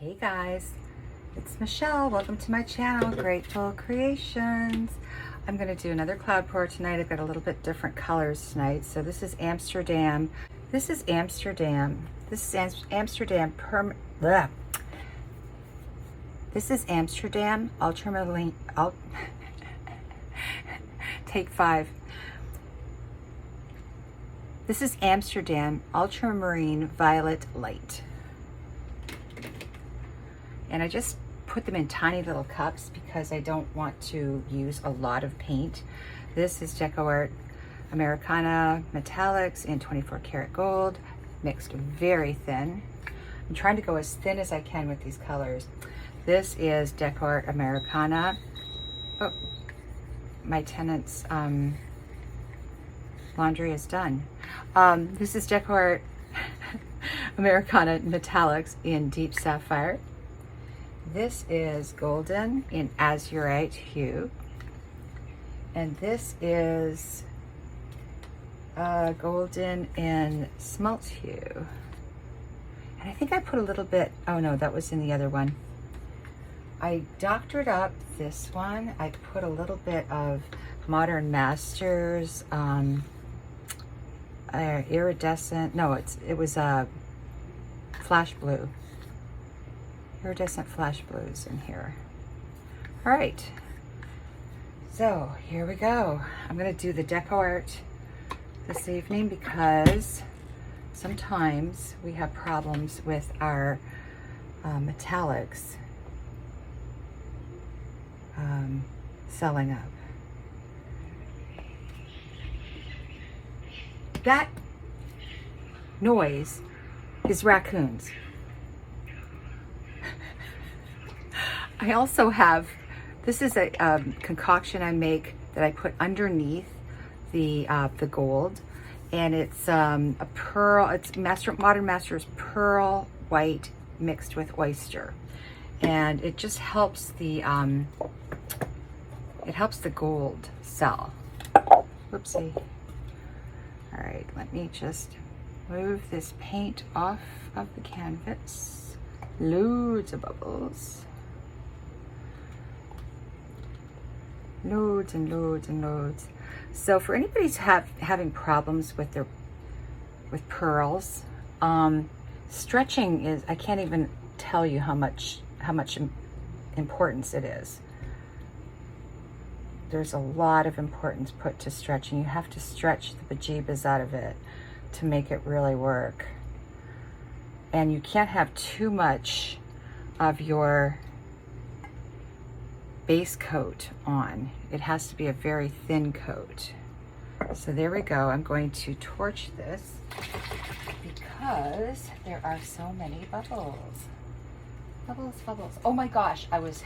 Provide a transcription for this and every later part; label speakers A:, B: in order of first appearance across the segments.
A: Hey guys, it's Michelle. Welcome to my channel, Grateful Creations. I'm going to do another cloud pour tonight. I've got a little bit different colors tonight. So this is Amsterdam. This is Amsterdam. This is Amsterdam This is Amsterdam Ultramarine. Take 5. This is Amsterdam Ultramarine Violet Light. And I just put them in tiny little cups because I don't want to use a lot of paint. This is GCFluidart Americana Metallics in 24 karat gold, mixed very thin. I'm trying to go as thin as I can with these colors. This is GCFluidart Americana. Oh, my tenant's laundry is done. This is GCFluidart Americana Metallics in deep sapphire. This is golden in azurite hue, and this is golden in smalt hue. And I think I put a little bit, oh no, that was in the other one. I doctored up this one. I put a little bit of Modern Masters iridescent, no, it was a flash blue. Iridescent flash blues in here. All right, so here we go. I'm gonna do the GCFluidart this evening because sometimes we have problems with our metallics selling up. That noise is raccoons. I also have, this is a concoction I make that I put underneath the gold, and it's a pearl, it's Modern Masters pearl white mixed with oyster, and it just helps the gold sell. Whoopsie. All right, let me just move this paint off of the canvas. Loads of bubbles. Loads and loads and loads. So for anybody who's having problems with pearls, stretching is, I can't even tell you how much importance it is. There's a lot of importance put to stretching. You have to stretch the bejeebas out of it to make it really work. And you can't have too much of your base coat on. It has to be a very thin coat. So there we go. I'm going to torch this because there are so many bubbles. Bubbles, bubbles. Oh my gosh, I was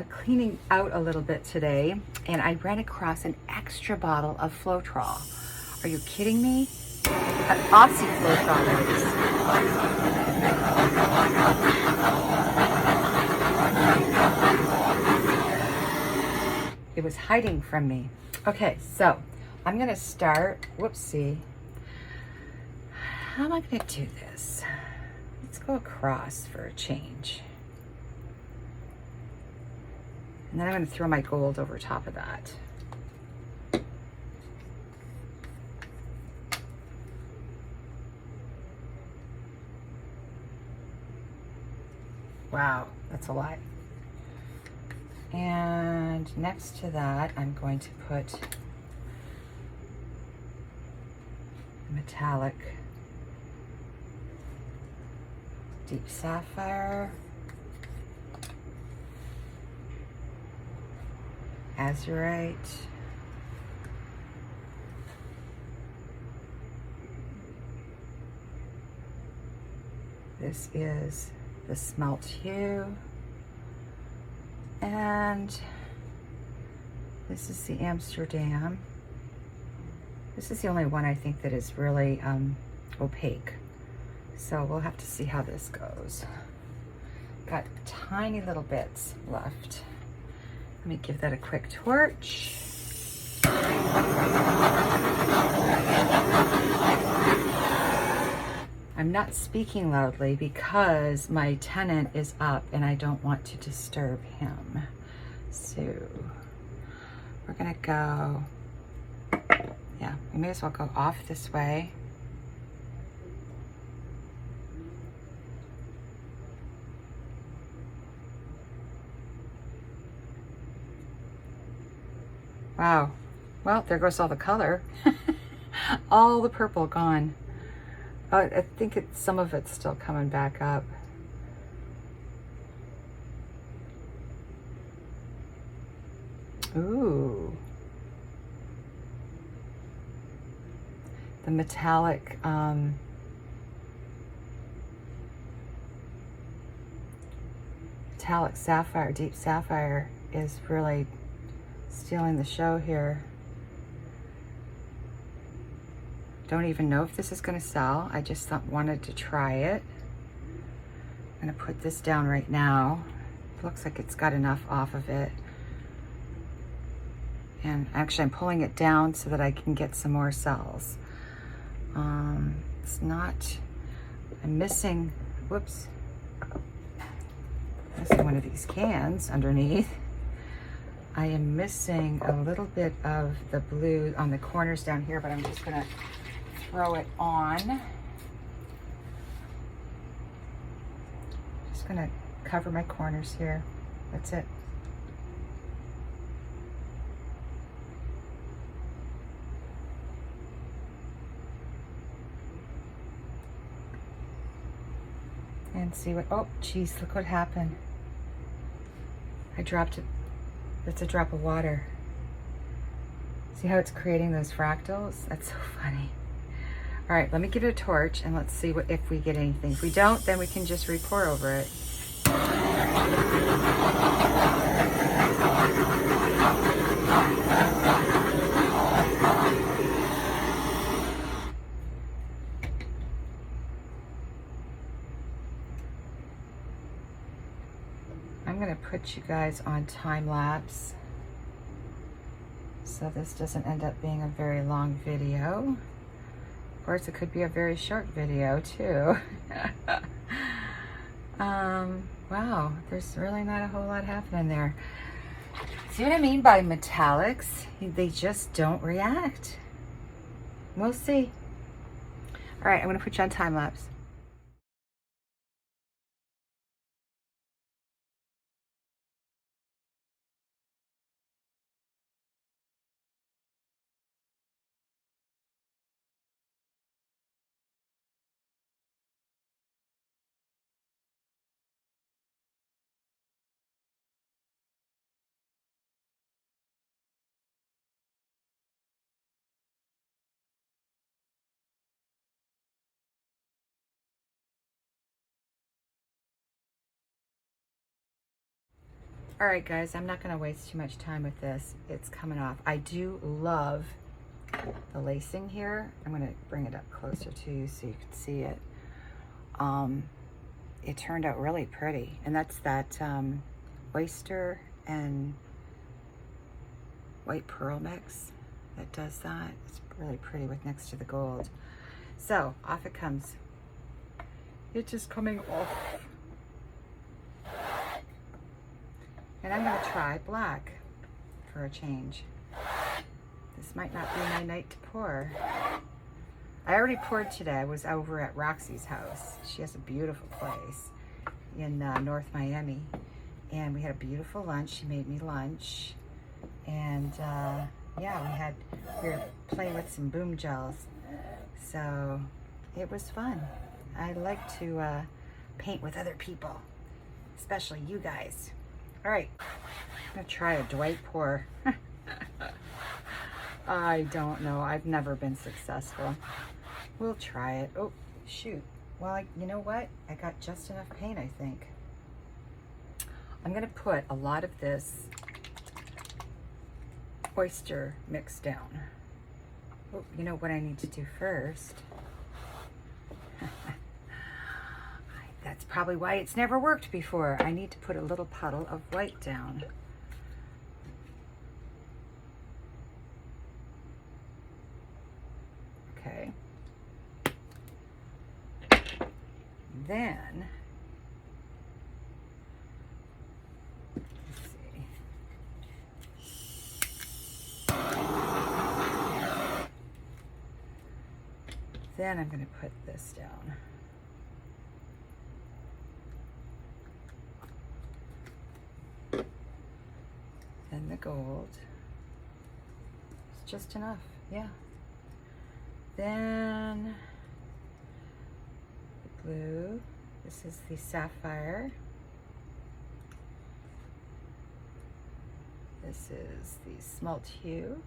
A: cleaning out a little bit today, and I ran across an extra bottle of Floetrol. Are you kidding me? An Aussie Floetrol, that is. It was hiding from me. Okay, so I'm gonna start, whoopsie. How am I gonna do this? Let's go across for a change. And then I'm gonna throw my gold over top of that. Wow, that's a lot. And next to that, I'm going to put metallic deep sapphire, azurite, this is the smalt hue, and this is the Amsterdam. This is the only one I think that is really opaque. So we'll have to see how this goes. Got tiny little bits left. Let me give that a quick torch. I'm not speaking loudly because my tenant is up and I don't want to disturb him. So we're gonna go, yeah, we may as well go off this way. Wow, well, there goes all the color. All the purple gone. I think some of it's still coming back up. Ooh. The metallic, metallic sapphire, deep sapphire is really stealing the show here. Don't even know if this is going to sell. I just wanted to try it. I'm going to put this down right now. It looks like it's got enough off of it. And actually I'm pulling it down so that I can get some more cells. It's not, I'm missing, whoops, missing one of these cans underneath. I am missing a little bit of the blue on the corners down here, but I'm just gonna throw it on. Just gonna cover my corners here. That's it. And see what, oh geez, look what happened. I dropped it. That's a drop of water. See how it's creating those fractals? That's so funny. All right, let me give it a torch and let's see if we get anything. If we don't, then we can just re-pour over it. I'm gonna put you guys on time lapse so this doesn't end up being a very long video. Of course, it could be a very short video too. Wow, there's really not a whole lot happening there. See what I mean by metallics? They just don't react. We'll see. All right, I'm gonna put you on time lapse. All right, guys, I'm not gonna waste too much time with this. It's coming off. I do love the lacing here. I'm gonna bring it up closer to you so you can see it. It turned out really pretty. And that's that oyster and white pearl mix that does that. It's really pretty with next to the gold. So off it comes. It's just coming off. And I'm gonna try black for a change. This might not be my night to pour. I already poured today. I was over at Roxy's house. She has a beautiful place in North Miami. And we had a beautiful lunch. She made me lunch. And yeah, we were playing with some boom gels. So it was fun. I like to paint with other people, especially you guys. All right, I'm gonna try a Dwight Pours. I don't know, I've never been successful. We'll try it. Oh, shoot. Well, you know what? I got just enough paint, I think. I'm gonna put a lot of this oyster mix down. Oh, you know what I need to do first? That's probably why it's never worked before. I need to put a little puddle of white down. Okay. then, let's see. Then I'm going to put this down. And the gold. It's just enough, yeah. Then the blue. This is the sapphire. This is the smalt hue.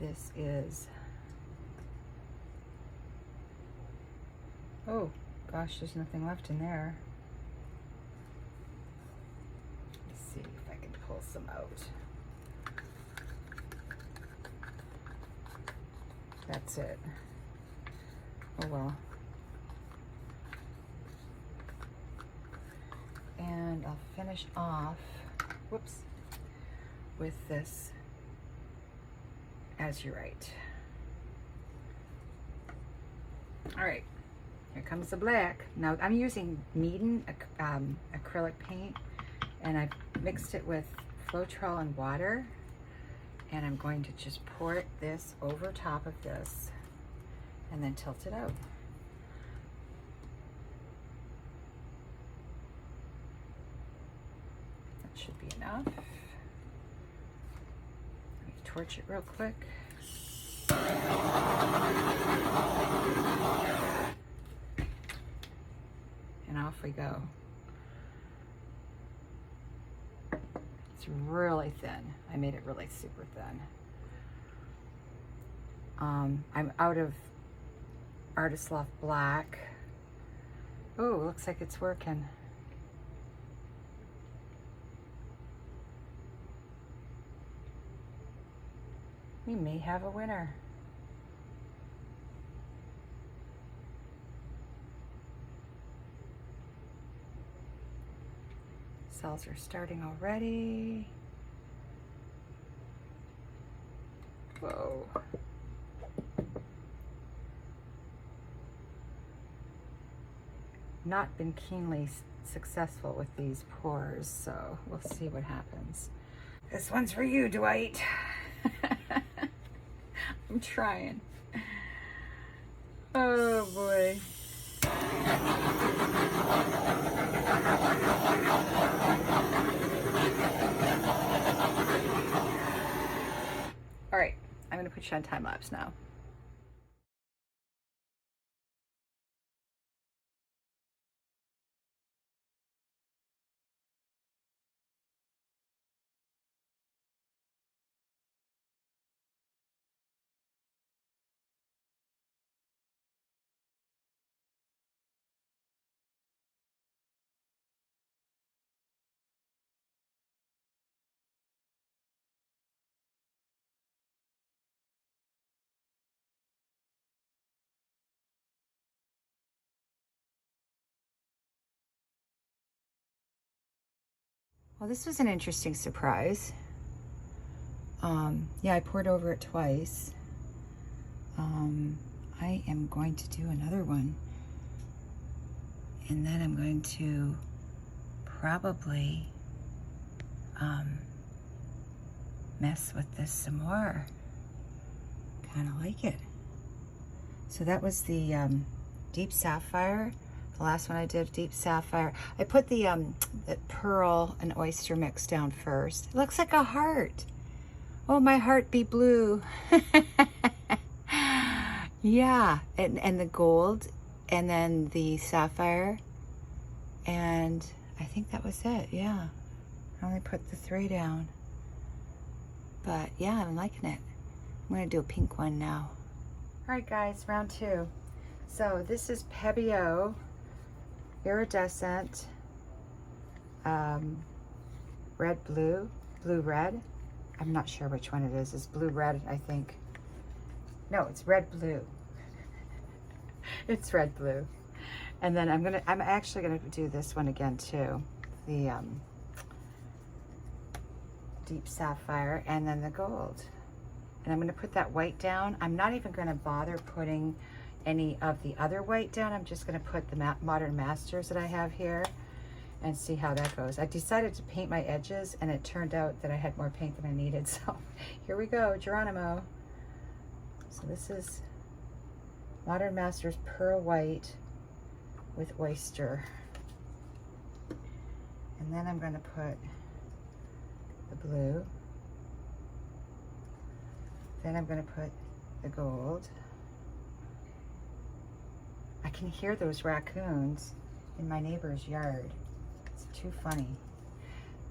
A: This is, oh gosh, there's nothing left in there. Let's see if I can pull some out. That's it. Oh well. And I'll finish off, whoops, with this Azurite. All right, here comes the black. Now I'm using Meeden acrylic paint, and I mixed it with Floetrol and water, and I'm going to just pour this over top of this and then tilt it out. That should be enough. Torch it real quick. And off we go. It's really thin. I made it really super thin. I'm out of Artist Loft Black. Oh, looks like it's working. We may have a winner. Cells are starting already. Whoa. Not been keenly successful with these pours, so we'll see what happens. This one's for you, Dwight. I'm trying. Oh boy. All right, I'm gonna put you on time lapse now. Well, this was an interesting surprise. Yeah, I poured over it twice. I am going to do another one. And then I'm going to probably mess with this some more. Kind of like it. So that was the Deep Sapphire. The last one I did, Deep Sapphire. I put the pearl and oyster mix down first. It looks like a heart. Oh, my heart be blue. Yeah, and the gold, and then the sapphire, and I think that was it, yeah. I only put the 3 down. But yeah, I'm liking it. I'm gonna do a pink one now. All right, guys, round 2. So this is Pebeo Iridescent Red Blue, Blue Red. I'm not sure which one it is. It's Blue Red, I think. No, it's Red Blue. It's Red Blue. And then I'm actually gonna do this one again too. The Deep Sapphire, and then the gold. And I'm gonna put that white down. I'm not even gonna bother putting any of the other white down. I'm just gonna put the Modern Masters that I have here and see how that goes. I decided to paint my edges and it turned out that I had more paint than I needed. So here we go, Geronimo. So this is Modern Masters Pearl White with Oyster. And then I'm gonna put the blue. Then I'm gonna put the gold. I can hear those raccoons in my neighbor's yard. It's too funny.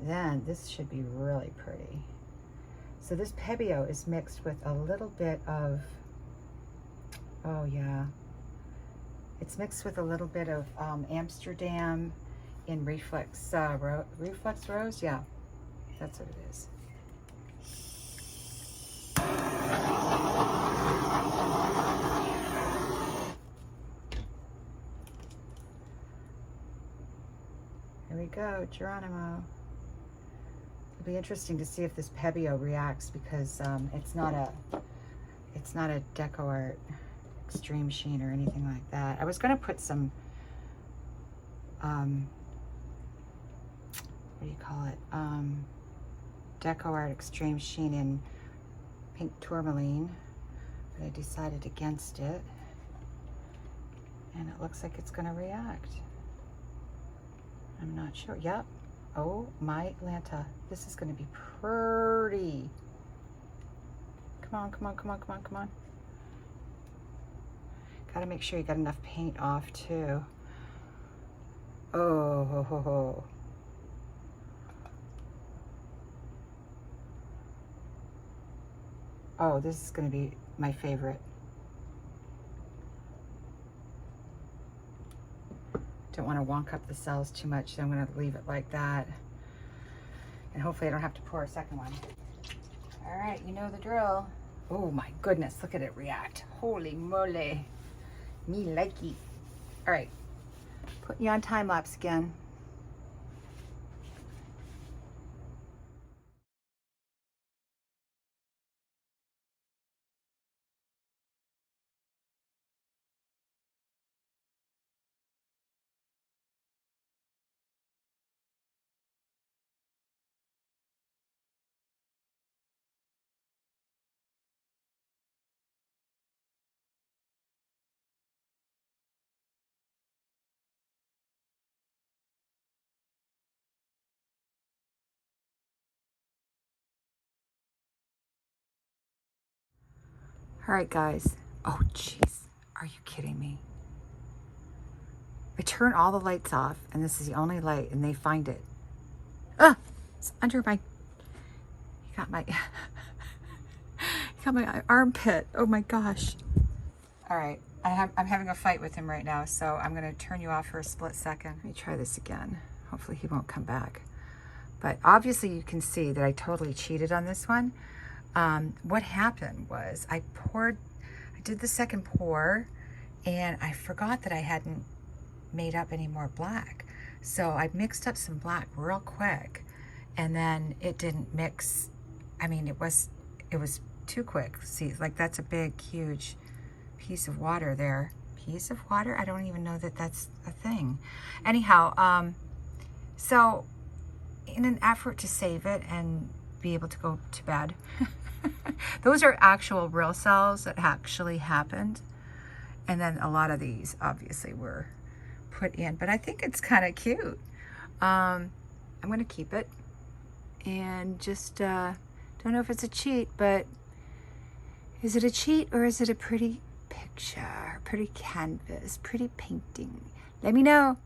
A: Then this should be really pretty. So this Pebeo is mixed with a little bit of, oh yeah, it's mixed with a little bit of Amsterdam in Reflex Rose. Yeah, that's what it is. Here we go, Geronimo. It'll be interesting to see if this Pebeo reacts because it's not a DecoArt Extreme Sheen or anything like that. I was gonna put some, what do you call it? DecoArt Extreme Sheen in Pink Tourmaline, but I decided against it. And it looks like it's gonna react. I'm not sure. Yep. Oh my Lanta. This is gonna be pretty. Come on, come on, come on, come on, come on. Gotta make sure you got enough paint off too. Oh, ho, ho, ho. Oh, this is gonna be my favorite. Don't want to wonk up the cells too much, so I'm going to leave it like that. And hopefully I don't have to pour a second one. All right, you know the drill. Oh my goodness, look at it react. Holy moly. Me likey. All right, putting you on time lapse again. All right, guys. Oh, jeez. Are you kidding me? I turn all the lights off, and this is the only light, and they find it. Ah! It's under my... You got my... you got my armpit. Oh, my gosh. All right. I'm having a fight with him right now, so I'm going to turn you off for a split second. Let me try this again. Hopefully he won't come back. But obviously you can see that I totally cheated on this one. What happened was I did the second pour and I forgot that I hadn't made up any more black. So I mixed up some black real quick and then it didn't mix. I mean, it was too quick. See, like that's a big, huge piece of water there. Piece of water? I don't even know that that's a thing. Anyhow, so in an effort to save it and be able to go to bed, those are actual real cells that actually happened. And then a lot of these obviously were put in, but I think it's kind of cute. I'm going to keep it and just don't know if it's a cheat, but is it a cheat or is it a pretty picture, pretty canvas, pretty painting? Let me know.